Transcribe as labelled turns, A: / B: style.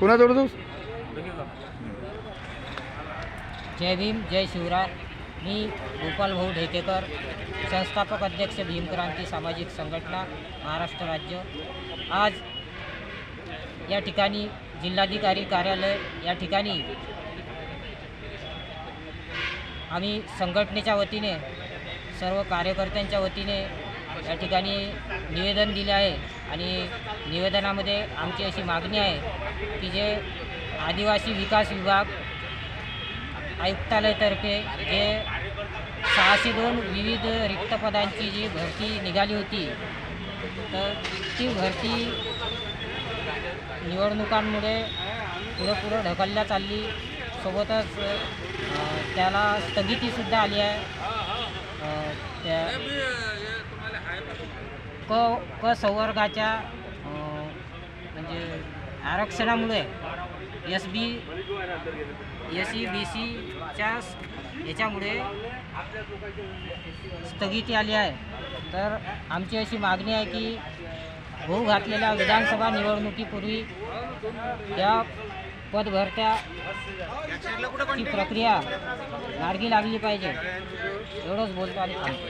A: कोणाजवळ तू?
B: जय भीम जय शिवराय. मी गोपाल भाऊ ढेकेकर, संस्थापक अध्यक्ष भीमक्रांती सामाजिक संघटना महाराष्ट्र राज्य. आज या ठिकाणी जिल्हाधिकारी कार्यालय या ठिकाणी आम्ही संघटनेच्या वतीने सर्व कार्यकर्त्यांच्या वतीने या ठिकाणी निवेदन दिले आहे आणि निवेदनामध्ये आमची अशी मागणी आहे की जे आदिवासी विकास विभाग आयुक्तालयातर्फे जे 602 विविध रिक्त पदांची जी भरती निघाली होती, तर ती भरती निवडणुकांमुळे पुढं ढकलल्या चालली. सोबतच त्याला स्थगितीसुद्धा आली आहे. त्या क संवर्गाच्या म्हणजे आरक्षणामुळे SC BCच्या याच्यामुळे स्थगिती आली आहे. तर आमची अशी मागणी आहे की होऊ घातलेल्या विधानसभा निवडणुकीपूर्वी या पदभरत्याची प्रक्रिया मार्गी लागली पाहिजे. एवढंच बोलतो आणि थांबतो.